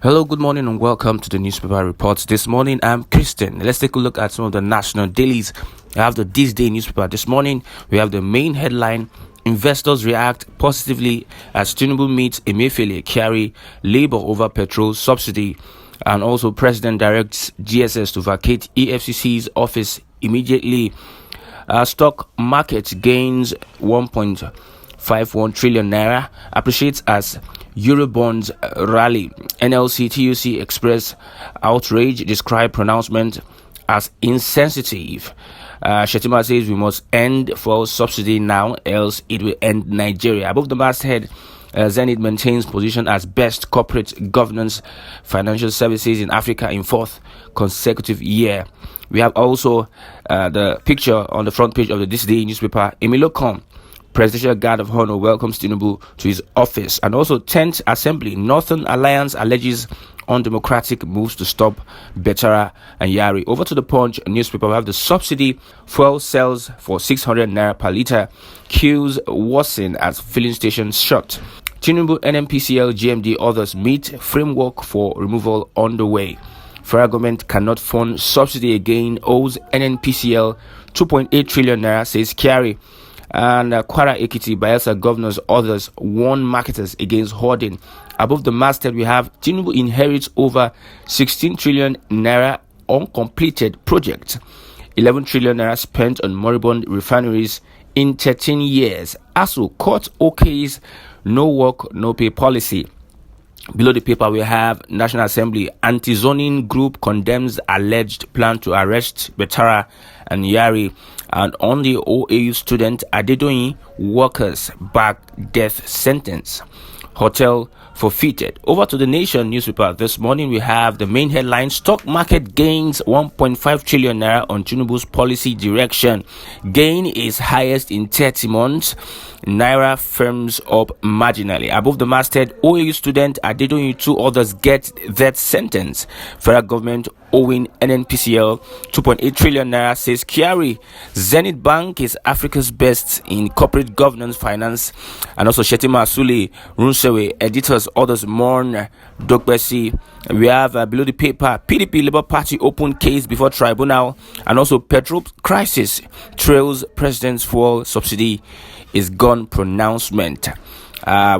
Hello, good morning, and welcome to the newspaper reports. This morning, I'm Christian. Let's take a look at some of the national dailies. I have the This Day newspaper. This morning, we have the main headline: Investors react positively as Tinubu meets Emefiele carry labor over petrol subsidy. And also, President directs GSS to vacate EFCC's office immediately. Stock market gains 1.51 trillion naira, appreciates as Eurobonds rally. NLC TUC express outrage, describe pronouncement as insensitive. Shettima says we must end fuel subsidy now, else it will end Nigeria. Above the masthead, Zenith maintains position as best corporate governance financial services in Africa in fourth consecutive year. We have also the picture on the front page of the This Day newspaper. Emilocom Presidential Guard of Honor welcomes Tinubu to his office. And also 10th Assembly, Northern Alliance alleges undemocratic moves to stop Betara and Yari. Over to the Punch newspaper, we have the subsidy fuel sells for 600 naira per litre. Queues worsen as filling stations shut. Tinubu, NNPCL, GMD, others meet. Framework for removal underway. Federal government cannot fund subsidy again, owes NNPCL 2.8 trillion naira, says Kyari. And Kwara Ekiti, Bayelsa governors, others warn marketers against hoarding. Above the masthead, we have Tinubu inherits over 16 trillion naira uncompleted project. 11 trillion naira spent on moribund refineries in 13 years. ASU court okays no work, no pay policy. Below the paper, we have National Assembly anti-zoning group condemns alleged plan to arrest Betara and Yari. And on the OAU student Adedoyin, workers back death sentence. Hotel forfeited. Over to the Nation newspaper. This morning we have the main headline: stock market gains 1.5 trillion naira on Tinubu's policy direction. Gain is highest in 30 months. Naira firms up marginally. Above the masthead, OAU student Adedoyin, two others get death sentence. Federal government owing NNPCL 2.8 trillion naira, says Kyari. Zenith Bank is Africa's best in corporate governance finance. And also Shettima Asuli, Runsewe, editors, others mourn Dogbesi. We have below the paper, PDP Labour Party open case before tribunal. And also Petrol crisis trails president's fuel subsidy is gone pronouncement.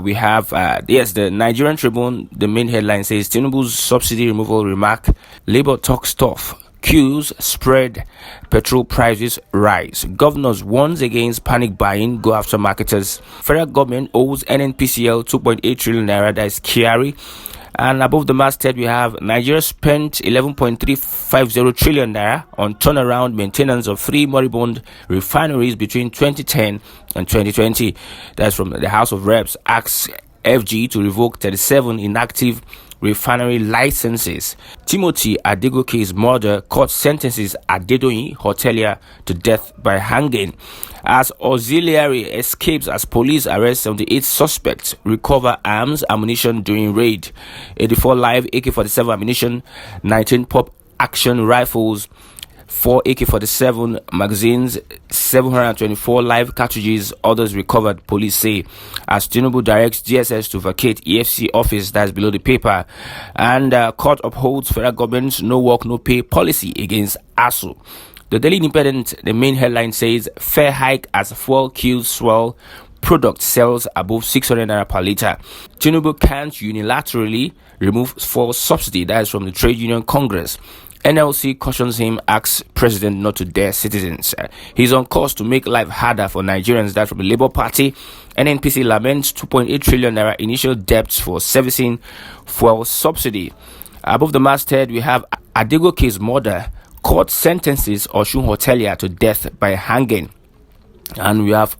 We have the Nigerian Tribune. The main headline says Tinubu's subsidy removal remark, Labour talks tough, queues spread, petrol prices rise. Governors warns against panic buying, go after marketers. Federal government owes NNPCL 2.8 trillion naira, that is Kyari. And above the masthead, we have Nigeria spent 11.350 trillion naira on turnaround maintenance of 3 moribund refineries between 2010 and 2020. That's from the House of Reps. Asks FG to revoke 37 inactive refinery licenses. Timothy Adegoke's murder court sentences Adedoyin, hotelier, to death by hanging. As auxiliary escapes as police arrest 78 suspects, recover arms, ammunition during raid. 84 live AK-47 ammunition, 19 pop action rifles, 4 AK-47 magazines, 724 live cartridges, others recovered, police say. As Tinubu directs GSS to vacate EFC office, that's below the paper. And court upholds federal government's no work, no pay policy against ASU. The Daily Independent, the main headline says, fair hike as fuel queues swell, product sells above 600 naira per litre. Tinubu can't unilaterally remove fuel subsidy, that is from the Trade Union Congress. NLC cautions him, asks president not to dare citizens. He's on course to make life harder for Nigerians, that from the Labour Party. NNPC laments 2.8 trillion naira initial debts for servicing fuel subsidy. Above the masthead, we have Adegoke's murder, court sentences Osun hotelier to death by hanging. And we have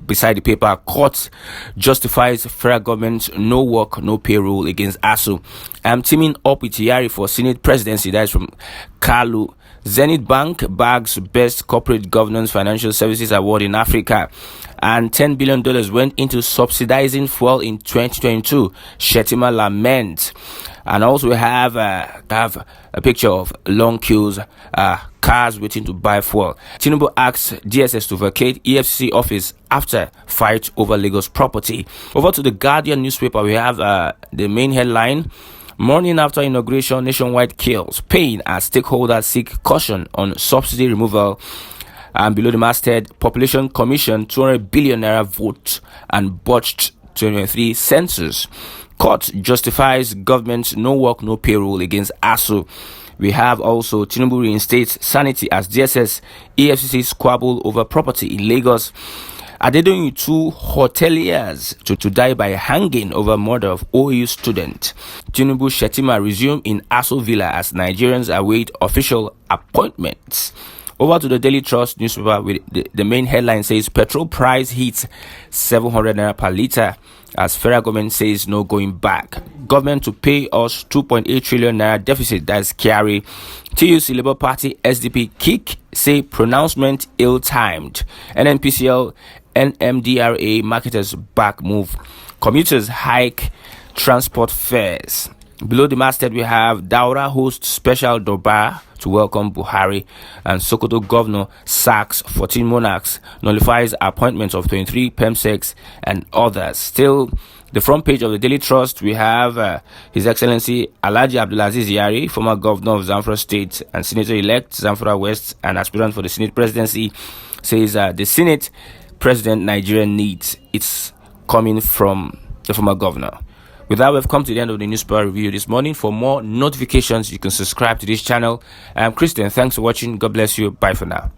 beside the paper, court justifies federal government's no work, no payroll against ASU. I'm teaming up with Yari for Senate presidency. That is from Kalu. Zenith Bank bags best corporate governance financial services award in Africa. And $10 billion went into subsidizing fuel in 2022. Shettima laments. And also we have a picture of long queues, cars waiting to buy fuel. Tinubu asks DSS to vacate EFCC office after fight over Lagos property. Over to the Guardian newspaper, we have the main headline: Morning after inauguration, nationwide chaos. Pain as stakeholders seek caution on subsidy removal. And below the masthead, Population Commission 200 billion naira vote and botched 2023 census. Court justifies government no work, no payroll against ASU. We have also Tinubu reinstates sanity as DSS EFCC squabble over property in Lagos. Adedoyin 2 hoteliers to die by hanging over murder of OU student. Tinubu Shetima resume in ASU Villa as Nigerians await official appointments. Over to the Daily Trust newspaper with the main headline says petrol price hits 700 naira per litre as federal government says no going back. Government to pay us 2.8 trillion naira deficit, that's scary. TUC Labour Party SDP kick say pronouncement ill-timed. NNPCL NMDRA marketers back move. Commuters hike transport fares. Below the masthead, we have Daura hosts special Durbar to welcome Buhari, and Sokoto governor sacks 14 monarchs, nullifies appointments of 23 PEMSECs and others. Still, the front page of the Daily Trust, we have His Excellency Alhaji Abdulaziz Yari, former governor of Zamfara State and senator-elect Zamfara West and aspirant for the Senate presidency, says the Senate president Nigeria needs. It's coming from the former governor. With that, we've come to the end of the newspaper review this morning. For more notifications, you can subscribe to this channel. I'm Christian. Thanks for watching. God bless you. Bye for now.